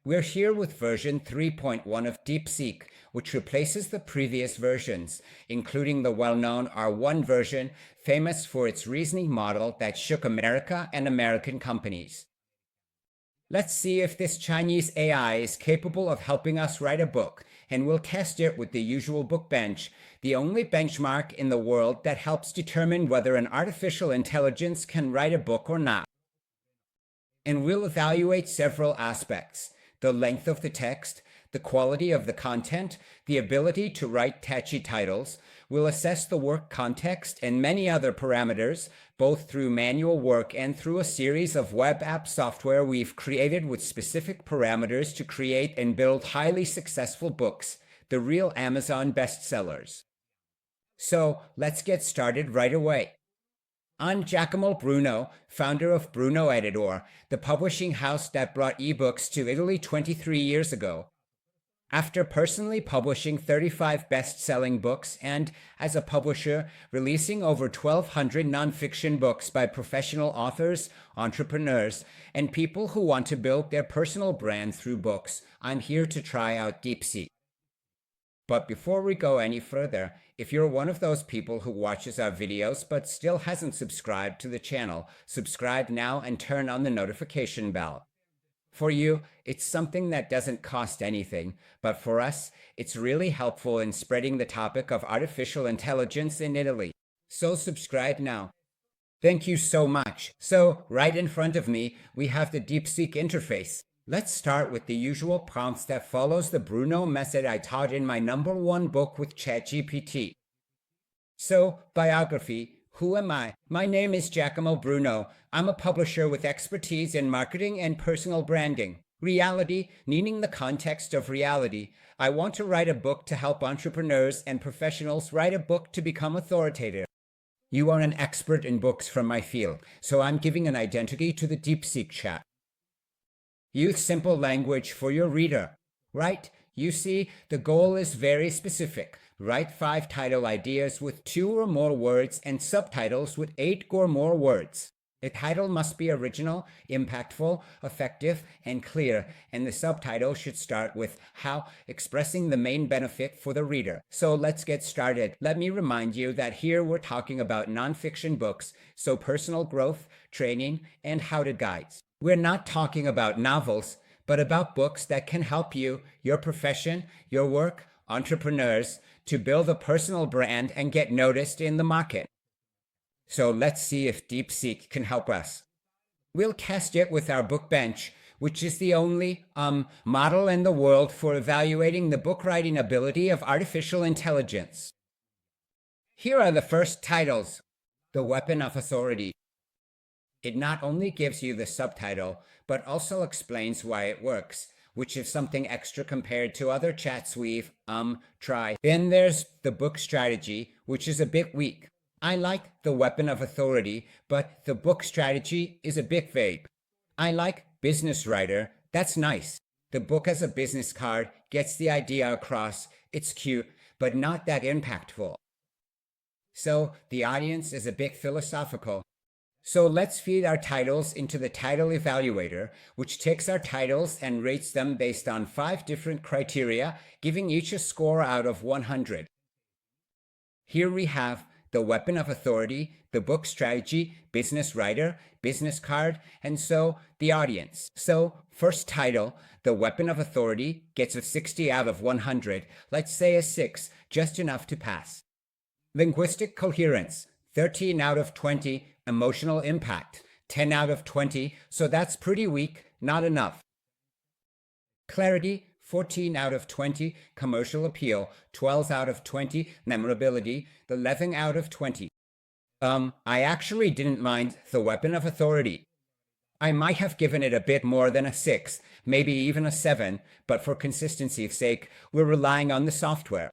We're here with version 3.1 of DeepSeek, which replaces the previous versions, including the well-known R1 version, famous for its reasoning model that shook America and American companies. Let's see if this Chinese AI is capable of helping us write a book, and we'll test it with the usual BookBench, the only benchmark in the world that helps determine whether an artificial intelligence can write a book or not. And we'll evaluate several aspects: the length of the text, the quality of the content, the ability to write catchy titles. We'll assess the work context and many other parameters, both through manual work and through a series of web app software we've created with specific parameters to create and build highly successful books, the real Amazon bestsellers. So let's get started right away. I'm Giacomo Bruno, founder of Bruno Editor, the publishing house that brought ebooks to Italy 23 years ago. After personally publishing 35 best-selling books and, as a publisher, releasing over 1,200 nonfiction books by professional authors, entrepreneurs, and people who want to build their personal brand through books, I'm here to try out DeepSeek. But before we go any further, if you're one of those people who watches our videos but still hasn't subscribed to the channel, subscribe now and turn on the notification bell. For you, it's something that doesn't cost anything, but for us, it's really helpful in spreading the topic of artificial intelligence in Italy. So subscribe now. Thank you so much. So, right in front of me, we have the DeepSeek interface. Let's start with the usual prompts that follows the Bruno method I taught in my #1 book with ChatGPT. So, biography. Who am I? My name is Giacomo Bruno. I'm a publisher with expertise in marketing and personal branding. Reality, meaning the context of reality. I want to write a book to help entrepreneurs and professionals write a book to become authoritative. You are an expert in books from my field, so I'm giving an identity to the DeepSeek chat. Use simple language for your reader. Right? You see, the goal is very specific. Write 5 title ideas with 2 or more words and subtitles with 8 or more words. The title must be original, impactful, effective, and clear, and the subtitle should start with how, expressing the main benefit for the reader. So let's get started. Let me remind you that here we're talking about nonfiction books, so personal growth, training, and how-to guides. We're not talking about novels, but about books that can help you, your profession, your work, entrepreneurs, to build a personal brand and get noticed in the market. So let's see if DeepSeek can help us. We'll test it with our BookBench, which is the only model in the world for evaluating the book writing ability of artificial intelligence. Here are the first titles. The Weapon of Authority. It not only gives you the subtitle, but also explains why it works, which is something extra compared to other chats we've tried. Then there's the book strategy, which is a bit weak. I like the Weapon of Authority, but the book strategy is a bit vague. I like business writer. That's nice. The book as a business card gets the idea across. It's cute, but not that impactful. So the audience is a bit philosophical. So let's feed our titles into the Title Evaluator, which takes our titles and rates them based on 5 different criteria, giving each a score out of 100. Here we have the Weapon of Authority, the book strategy, business writer, business card, and so the audience. So first title, the Weapon of Authority, gets a 60 out of 100. Let's say a 6, just enough to pass. Linguistic coherence, 13 out of 20. Emotional impact, 10 out of 20, so that's pretty weak, not enough. Clarity, 14 out of 20. Commercial appeal, 12 out of 20. Memorability, 11 out of 20. I actually didn't mind the Weapon of Authority. I might have given it a bit more than a 6, maybe even a 7, but for consistency's sake, we're relying on the software.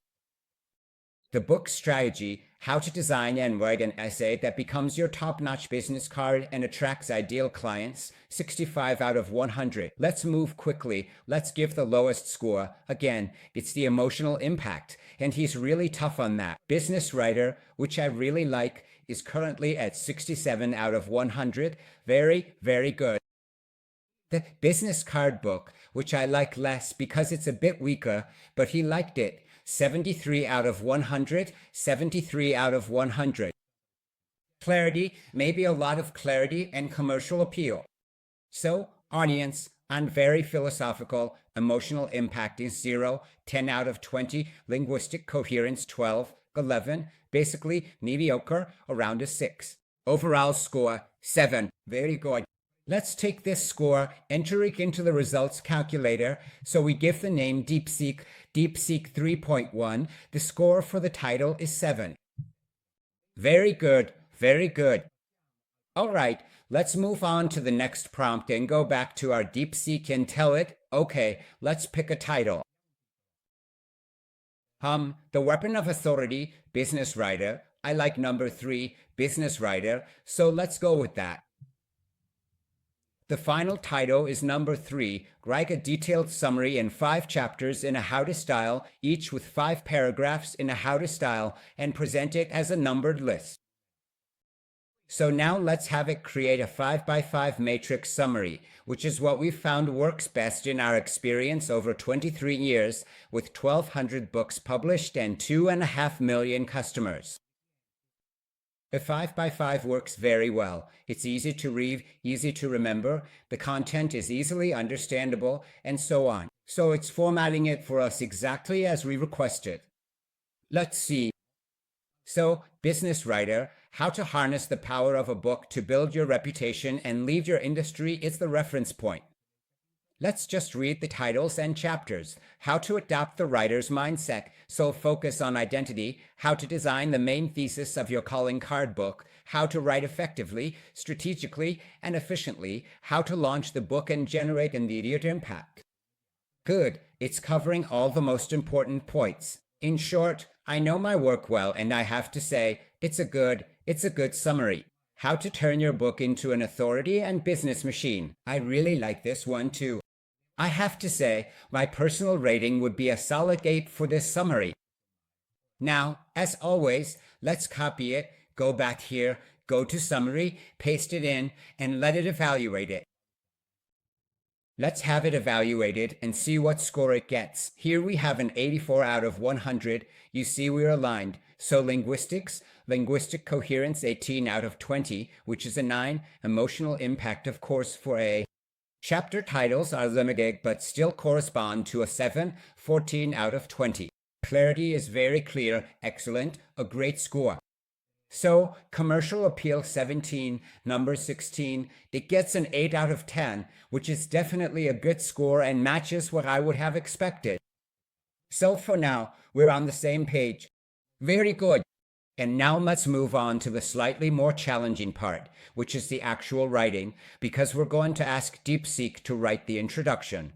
The book strategy, how to design and write an essay that becomes your top-notch business card and attracts ideal clients, 65 out of 100. Let's move quickly. Let's give the lowest score. Again, it's the emotional impact, and he's really tough on that. Business writer, which I really like, is currently at 67 out of 100. Very, very good. the business card book, which I like less because it's a bit weaker, but he liked it. 73 out of 100, 73 out of 100. Clarity, maybe a lot of clarity and commercial appeal. So, audience, and very philosophical, emotional impact is 0, 10 out of 20, linguistic coherence 12, 11, basically mediocre, around a 6. Overall score, 7, very good. Let's take this score, enter it into the results calculator, so we give the name DeepSeek V3.1. The score for the title is 7. Very good, very good. All right, let's move on to the next prompt and go back to our DeepSeek and tell it, okay, let's pick a title. The Weapon of Authority, Business Writer. I like number 3, Business Writer, so let's go with that. The final title is number 3, write a detailed summary in 5 chapters in a how-to style, each with 5 paragraphs in a how-to style, and present it as a numbered list. So now let's have it create a 5x5 matrix summary, which is what we've found works best in our experience over 23 years with 1,200 books published and 2.5 million customers. A 5x5 works very well. It's easy to read, easy to remember, the content is easily understandable, and so on. So it's formatting it for us exactly as we requested. Let's see. So, business writer, how to harness the power of a book to build your reputation and lead your industry is the reference point. Let's just read the titles and chapters. How to adopt the writer's mindset, so focus on identity, how to design the main thesis of your calling card book, how to write effectively, strategically, and efficiently, how to launch the book and generate immediate impact. Good, it's covering all the most important points. In short, I know my work well, and I have to say, it's a good summary. How to turn your book into an authority and business machine. I really like this one too. I have to say, my personal rating would be a solid 8 for this summary. Now, as always, let's copy it, go back here, go to summary, paste it in, and let it evaluate it. Let's have it evaluated and see what score it gets. Here we have an 84 out of 100. You see we're aligned. So linguistic coherence 18 out of 20, which is a 9. Emotional impact, of course, for a. Chapter titles are limited but still correspond to a 7, 14 out of 20. Clarity is very clear, excellent, a great score. So, commercial appeal 17, number 16, it gets an 8 out of 10, which is definitely a good score and matches what I would have expected. So for now, we're on the same page. Very good. And now let's move on to the slightly more challenging part, which is the actual writing, because we're going to ask DeepSeek to write the introduction.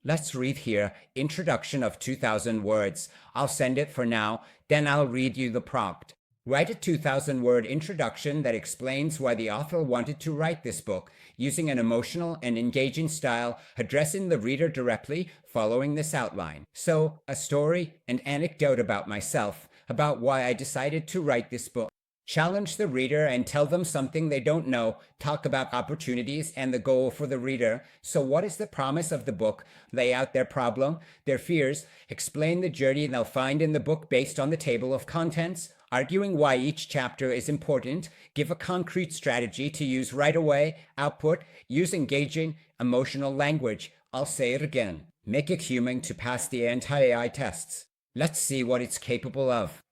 Let's read here, introduction of 2,000 words. I'll send it for now, then I'll read you the prompt. Write a 2,000-word introduction that explains why the author wanted to write this book, using an emotional and engaging style, addressing the reader directly, following this outline. So, a story, an anecdote about myself, about why I decided to write this book. Challenge the reader and tell them something they don't know. Talk about opportunities and the goal for the reader. So what is the promise of the book? Lay out their problem, their fears, explain the journey they'll find in the book based on the table of contents, arguing why each chapter is important, give a concrete strategy to use right away, output, use engaging, emotional language. I'll say it again. Make it human to pass the anti-AI tests. Let's see what it's capable of.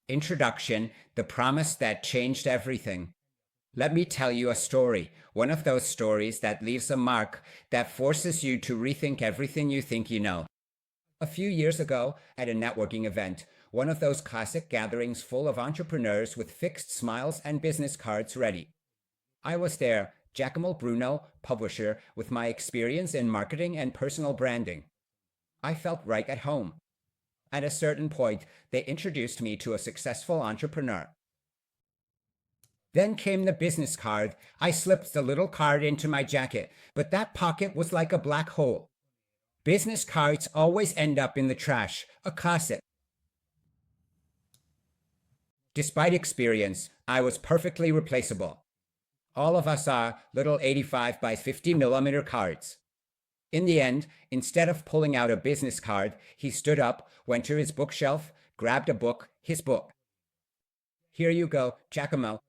Introduction, the promise that changed everything. Let me tell you a story, one of those stories that leaves a mark, that forces you to rethink everything you think you know. A few years ago, at a networking event, one of those classic gatherings full of entrepreneurs with fixed smiles and business cards ready. I was there, Giacomo Bruno, publisher, with my experience in marketing and personal branding. I felt right at home. At a certain point, they introduced me to a successful entrepreneur. Then came the business card. I slipped the little card into my jacket, but that pocket was like a black hole. Business cards always end up in the trash, a classic. Despite experience, I was perfectly replaceable. All of us are little 85 by 50 millimeter cards. In the end, instead of pulling out a business card, he stood up, went to his bookshelf, grabbed a book, his book. Here you go, Giacomo.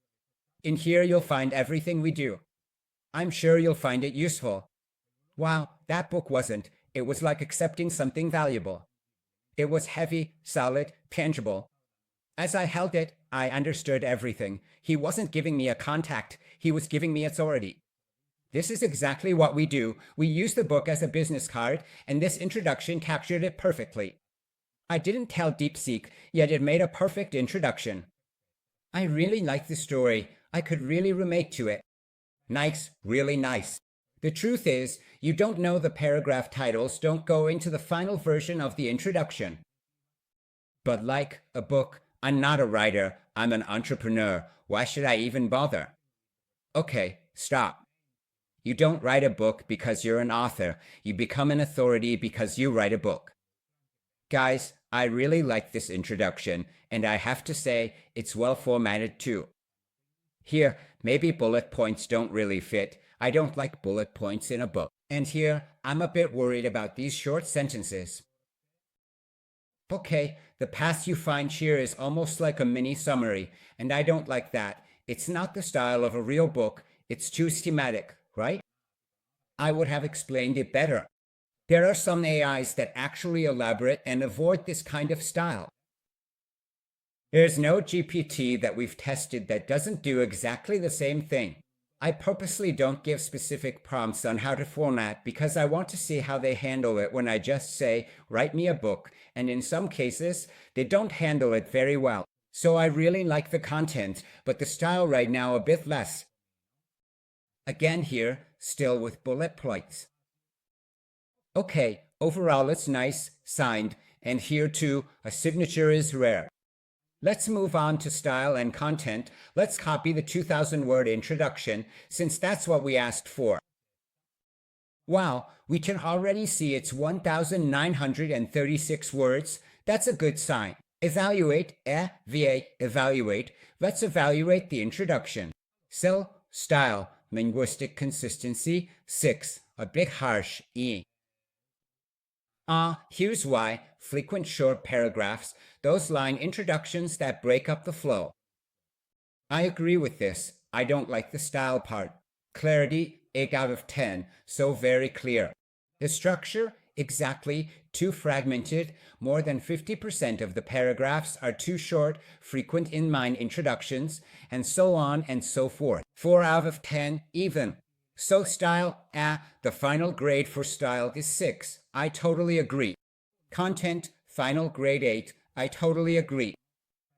In here you'll find everything we do. I'm sure you'll find it useful. Wow, that book wasn't. It was like accepting something valuable. It was heavy, solid, tangible. As I held it, I understood everything. He wasn't giving me a contact. He was giving me authority. This is exactly what we do. We use the book as a business card, and this introduction captured it perfectly. I didn't tell DeepSeek, yet it made a perfect introduction. I really like the story. I could really relate to it. Nice, really nice. The truth is, you don't know the paragraph titles don't go into the final version of the introduction. But like a book, I'm not a writer, I'm an entrepreneur. Why should I even bother? Okay, stop. You don't write a book because you're an author. You become an authority because you write a book. Guys, I really like this introduction, and I have to say, it's well formatted too. Here, maybe bullet points don't really fit. I don't like bullet points in a book. And here, I'm a bit worried about these short sentences. Okay, the path you find here is almost like a mini summary, and I don't like that. It's not the style of a real book. It's too schematic, right? I would have explained it better. There are some AIs that actually elaborate and avoid this kind of style. There's no GPT that we've tested that doesn't do exactly the same thing. I purposely don't give specific prompts on how to format because I want to see how they handle it when I just say, write me a book, and in some cases, they don't handle it very well. So I really like the content, but the style right now a bit less. Again here, still with bullet points. Okay, overall it's nice, signed, and here too, a signature is rare. Let's move on to style and content. Let's copy the 2,000-word introduction, since that's what we asked for. Wow, we can already see it's 1,936 words. That's a good sign. Evaluate, evaluate. Let's evaluate the introduction. So, style, linguistic consistency, 6, a bit harsh, E. Here's why. Frequent short paragraphs, those line introductions that break up the flow. I agree with this. I don't like the style part. Clarity, 8 out of 10, so very clear. The structure, exactly, too fragmented. More than 50% of the paragraphs are too short, frequent in-line introductions, and so on and so forth. 4 out of 10, even. So style, the final grade for style is 6. I totally agree. Content, final grade 8. I totally agree.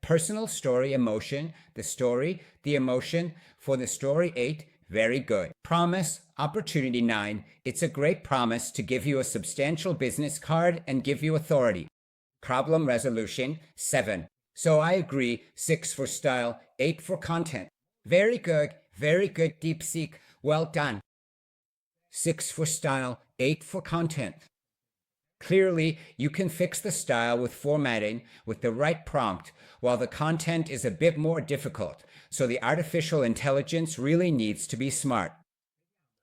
Personal story, emotion, the story, the emotion, for the story 8, very good. Promise, opportunity 9. It's a great promise to give you a substantial business card and give you authority. Problem resolution, 7. So I agree, 6 for style, 8 for content. Very good, DeepSeek. Well done. 6 for style, 8 for content. Clearly, you can fix the style with formatting with the right prompt, while the content is a bit more difficult, so the artificial intelligence really needs to be smart.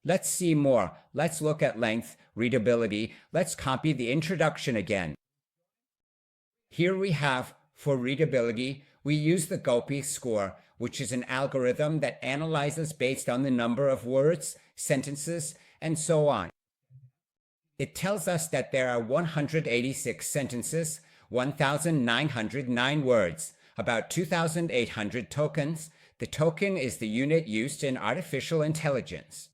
Let's see more. Let's look at length, readability. Let's copy the introduction again. Here we have, for readability, we use the Gulpiz score, which is an algorithm that analyzes based on the number of words, sentences, and so on. It tells us that there are 186 sentences, 1,909 words, about 2,800 tokens. The token is the unit used in artificial intelligence.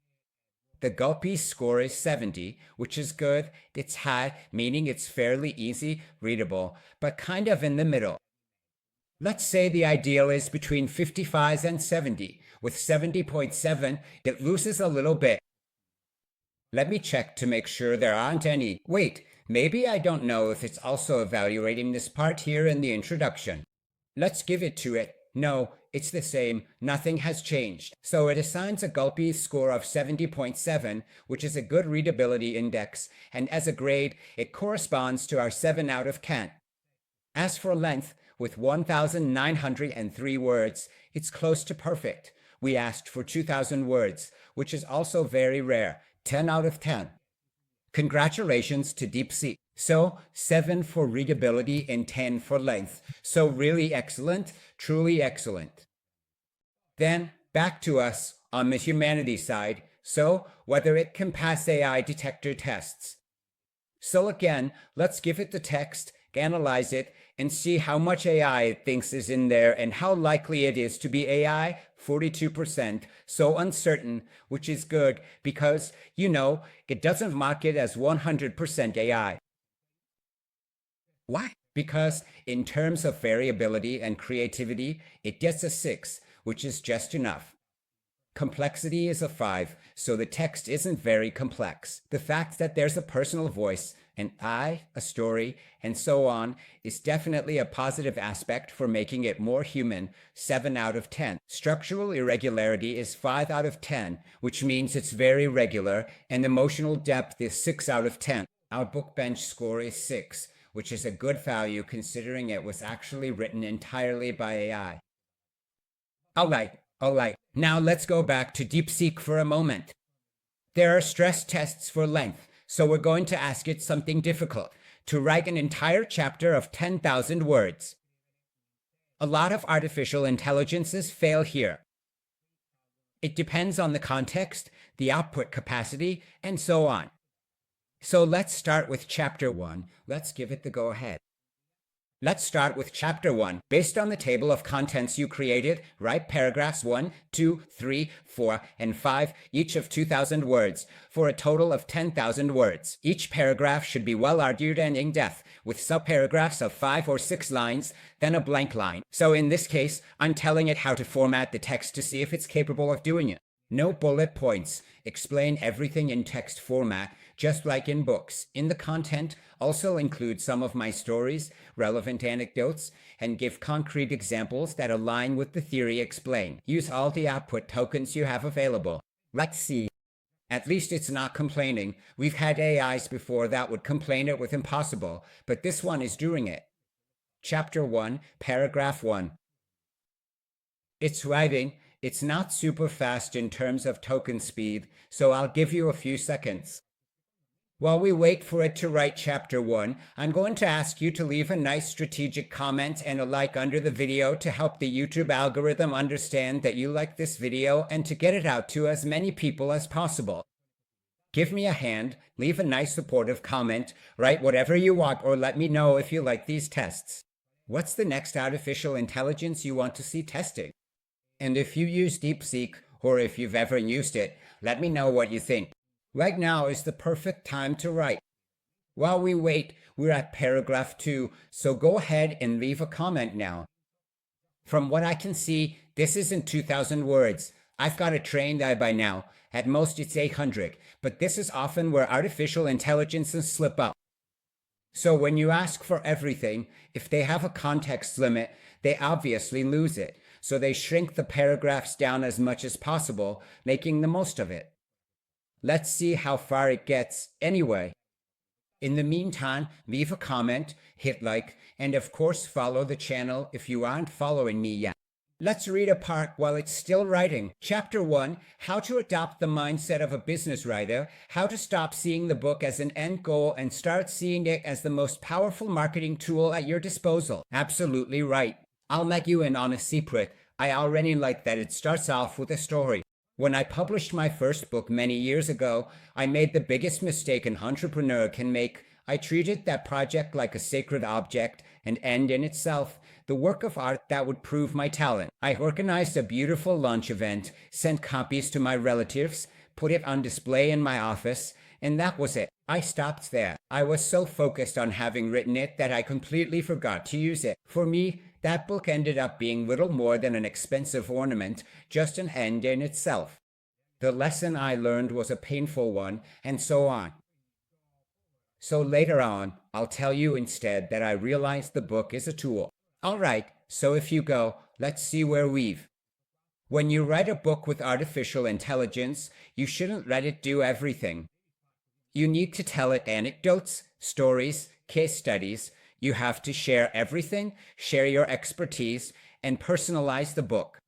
The Gulpiz score is 70, which is good. It's high, meaning it's fairly easy, readable, but kind of in the middle. Let's say the ideal is between 55 and 70. With 70.7, it loses a little bit. Let me check to make sure there aren't any. Wait, maybe I don't know if it's also evaluating this part here in the introduction. Let's give it to it. No, it's the same. Nothing has changed. So it assigns a Gulpiz score of 70.7, which is a good readability index, and as a grade, it corresponds to our 7 out of 10. As for length, with 1,903 words, it's close to perfect. We asked for 2,000 words, which is also very rare, 10 out of 10. Congratulations to DeepSeek. So 7 for readability and 10 for length. So really excellent, truly excellent. Then back to us on the humanities side. So whether it can pass AI detector tests. So again, let's give it the text, analyze it, and see how much AI it thinks is in there and how likely it is to be AI. 42%, so uncertain, which is good because, it doesn't mark it as 100% AI. Why? Because in terms of variability and creativity, it gets a 6, which is just enough. Complexity is a 5, so the text isn't very complex. The fact that there's a personal voice, an I, a story, and so on is definitely a positive aspect for making it more human, 7 out of 10. Structural irregularity is 5 out of 10, which means it's very regular, and emotional depth is 6 out of 10. Our BookBench score is 6, which is a good value considering it was actually written entirely by AI. All right. Now let's go back to DeepSeek for a moment. There are stress tests for length, so we're going to ask it something difficult, to write an entire chapter of 10,000 words. A lot of artificial intelligences fail here. It depends on the context, the output capacity, and so on. So let's start with Chapter 1. Let's give it the go-ahead. Let's start with Chapter 1. Based on the table of contents you created, write paragraphs 1, 2, 3, 4, and 5, each of 2,000 words, for a total of 10,000 words. Each paragraph should be well-argued and in-depth, with subparagraphs of 5 or 6 lines, then a blank line. So in this case, I'm telling it how to format the text to see if it's capable of doing it. No bullet points. Explain everything in text format, just like in books. In the content, also include some of my stories, relevant anecdotes, and give concrete examples that align with the theory explained. Use all the output tokens you have available. Let's see. At least it's not complaining. We've had AIs before that would complain it was impossible, but this one is doing it. Chapter 1, Paragraph 1. It's writing. It's not super fast in terms of token speed, so I'll give you a few seconds. While we wait for it to write Chapter 1, I'm going to ask you to leave a nice strategic comment and a like under the video to help the YouTube algorithm understand that you like this video and to get it out to as many people as possible. Give me a hand, leave a nice supportive comment, write whatever you want, or let me know if you like these tests. What's the next artificial intelligence you want to see testing? And if you use DeepSeek, or if you've ever used it, let me know what you think. Right now is the perfect time to write. While we wait, we're at paragraph 2, so go ahead and leave a comment now. From what I can see, this isn't 2,000 words. I've got a trained eye by now. At most it's 800, but this is often where artificial intelligences slip up. So when you ask for everything, if they have a context limit, they obviously lose it. So they shrink the paragraphs down as much as possible, making the most of it. Let's see how far it gets anyway. In the meantime, leave a comment, hit like, and of course follow the channel if you aren't following me yet. Let's read a part while it's still writing. Chapter 1, How to Adopt the Mindset of a Business Writer, How to Stop Seeing the Book as an End Goal and Start Seeing it as the most powerful marketing tool at your disposal. Absolutely right. I'll let you in on a secret. I already like that it starts off with a story. When I published my first book many years ago, I made the biggest mistake an entrepreneur can make. I treated that project like a sacred object, an end in itself, the work of art that would prove my talent. I organized a beautiful launch event, sent copies to my relatives, put it on display in my office, and that was it. I stopped there. I was so focused on having written it that I completely forgot to use it. For me, that book ended up being little more than an expensive ornament, just an end in itself. The lesson I learned was a painful one, and so on. So later on, I'll tell you instead that I realized the book is a tool. All right, so if you go, let's see where we've. When you write a book with artificial intelligence, you shouldn't let it do everything. You need to tell it anecdotes, stories, case studies. You have to share everything, share your expertise, and personalize the book.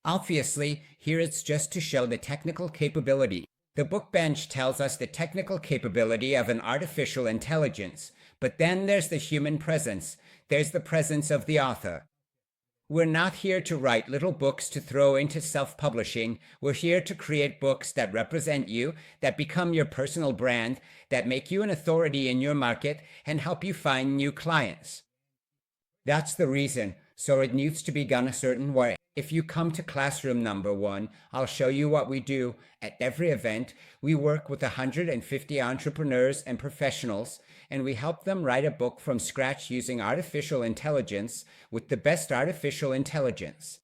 Obviously, here it's just to show the technical capability. The BookBench tells us the technical capability of an artificial intelligence, but then there's the human presence. There's the presence of the author. We're not here to write little books to throw into self-publishing. We're here to create books that represent you, that become your personal brand, that make you an authority in your market, and help you find new clients. That's the reason, so it needs to be done a certain way. If you come to classroom number 1, I'll show you what we do. At every event, we work with 150 entrepreneurs and professionals, and we help them write a book from scratch using artificial intelligence with the best artificial intelligence.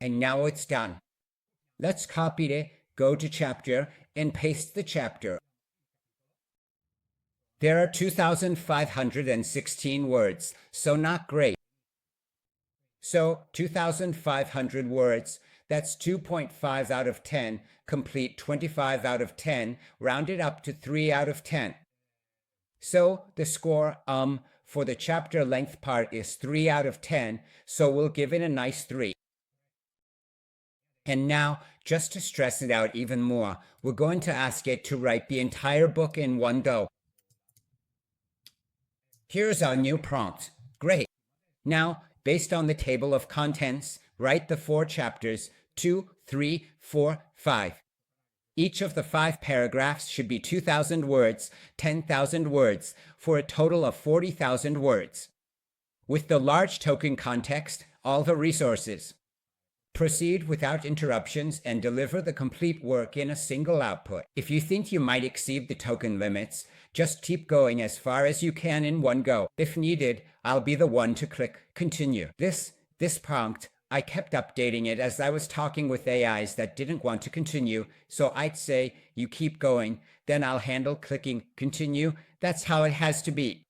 And now it's done. Let's copy it, go to chapter, and paste the chapter. There are 2,516 words, so not great. So 2,500 words, that's 2.5 out of 10, complete 25 out of 10, rounded up to 3 out of 10. So the score for the chapter length part is 3 out of 10, so we'll give it a nice 3. And now, just to stress it out even more, we're going to ask it to write the entire book in one go. Here's our new prompt. Great. Now, based on the table of contents, write the 4 chapters, 2, 3, 4, 5. Each of the 5 paragraphs should be 2,000 words, 10,000 words, for a total of 40,000 words. With the large token context, all the resources. Proceed without interruptions and deliver the complete work in a single output. If you think you might exceed the token limits, just keep going as far as you can in one go. If needed, I'll be the one to click continue. This prompt, I kept updating it as I was talking with AIs that didn't want to continue, so I'd say, you keep going, then I'll handle clicking continue. That's how it has to be.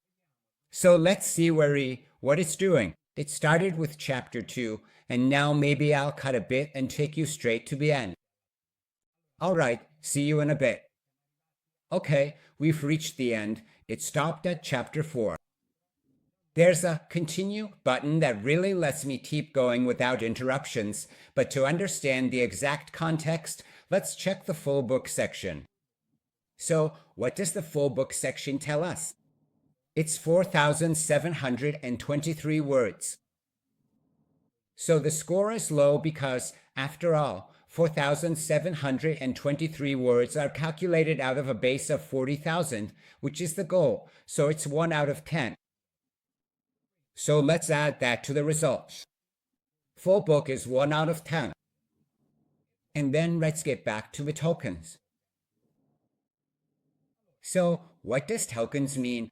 So let's see what it's doing. It started with chapter 2, and now maybe I'll cut a bit and take you straight to the end. All right, see you in a bit. Okay, we've reached the end. It stopped at chapter 4. There's a continue button that really lets me keep going without interruptions, but to understand the exact context, let's check the full book section. So, what does the full book section tell us? It's 4,723 words. So the score is low because, after all, 4,723 words are calculated out of a base of 40,000, which is the goal, so it's 1 out of 10. So let's add that to the results. Full book is 1 out of 10. And then let's get back to the tokens. So what does tokens mean?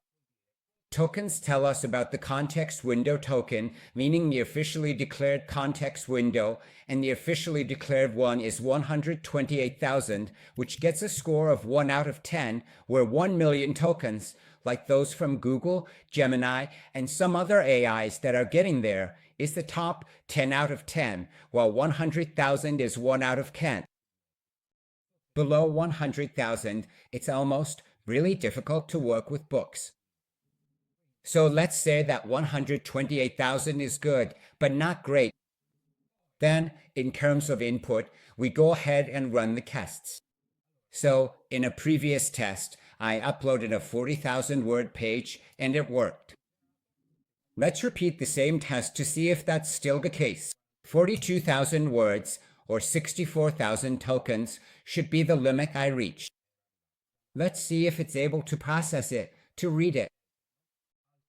Tokens tell us about the context window token, meaning the officially declared context window, and the officially declared one is 128,000, which gets a score of 1 out of 10, where 1 million tokens, like those from Google, Gemini, and some other AIs that are getting there, is the top 10 out of 10, while 100,000 is 1 out of 10. Below 100,000, it's almost really difficult to work with books. So let's say that 128,000 is good, but not great. Then, in terms of input, we go ahead and run the tests. So, in a previous test, I uploaded a 40,000 word page, and it worked. Let's repeat the same test to see if that's still the case. 42,000 words, or 64,000 tokens, should be the limit I reached. Let's see if it's able to process it, to read it.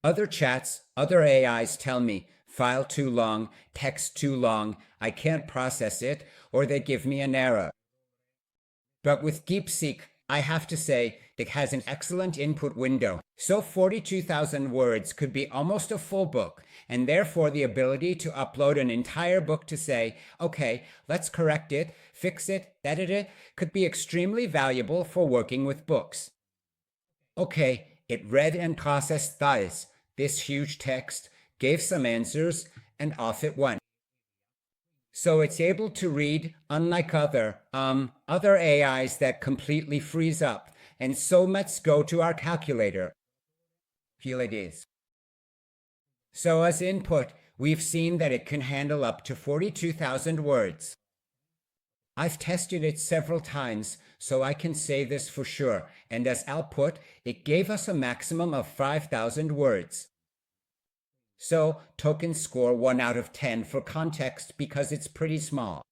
Other chats, other AIs tell me, file too long, text too long, I can't process it, or they give me an error. But with DeepSeek, I have to say, it has an excellent input window. So 42,000 words could be almost a full book, and therefore the ability to upload an entire book to say, okay, let's correct it, fix it, edit it, could be extremely valuable for working with books. Okay, it read and processed this huge text, gave some answers, and off it went. So it's able to read, unlike other AIs that completely freeze up. And so let's go to our calculator. Here it is. So as input, we've seen that it can handle up to 42,000 words. I've tested it several times, so I can say this for sure, and as output, it gave us a maximum of 5,000 words. So, tokens score 1 out of 10 for context because it's pretty small.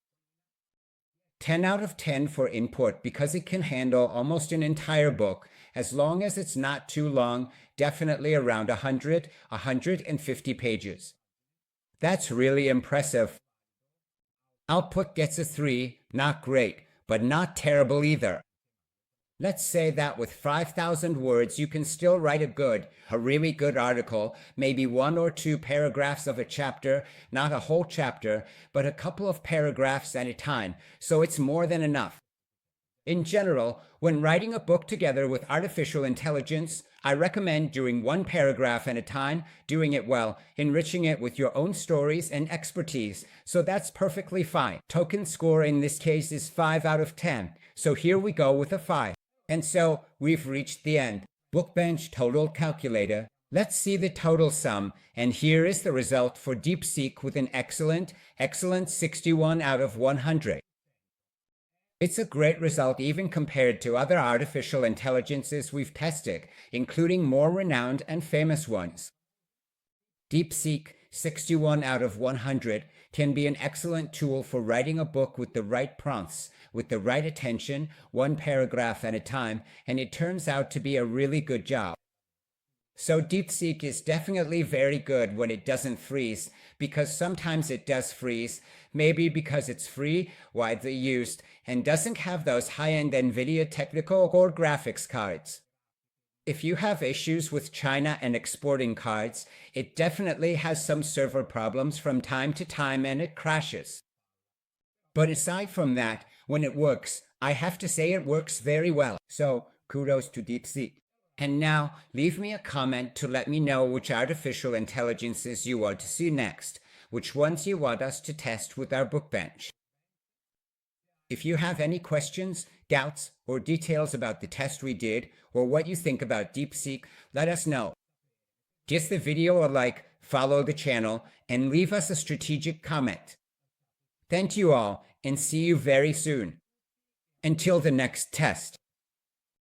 10 out of 10 for input because it can handle almost an entire book, as long as it's not too long, definitely around 150 pages. That's really impressive. Output gets a 3, not great, but not terrible either. Let's say that with 5,000 words you can still write a really good article, maybe 1 or 2 paragraphs of a chapter, not a whole chapter, but a couple of paragraphs at a time, so it's more than enough. In general, when writing a book together with artificial intelligence, I recommend doing 1 paragraph at a time, doing it well, enriching it with your own stories and expertise, so that's perfectly fine. Token score in this case is 5 out of 10, so here we go with a 5. And so, we've reached the end. BookBench Total Calculator. Let's see the total sum, and here is the result for DeepSeek with an excellent 61 out of 100. It's a great result even compared to other artificial intelligences we've tested, including more renowned and famous ones. DeepSeek 61 out of 100 can be an excellent tool for writing a book with the right prompts, with the right attention, 1 paragraph at a time, and it turns out to be a really good job. So DeepSeek is definitely very good when it doesn't freeze, because sometimes it does freeze, maybe because it's free, widely used, and doesn't have those high-end NVIDIA technical or graphics cards. If you have issues with China and exporting cards, it definitely has some server problems from time to time and it crashes. But aside from that, when it works, I have to say it works very well. So kudos to DeepSeek. And now, leave me a comment to let me know which artificial intelligences you want to see next, which ones you want us to test with our BookBench. If you have any questions, doubts, or details about the test we did, or what you think about DeepSeek, let us know. Give the video a like, follow the channel, and leave us a strategic comment. Thank you all, and see you very soon. Until the next test.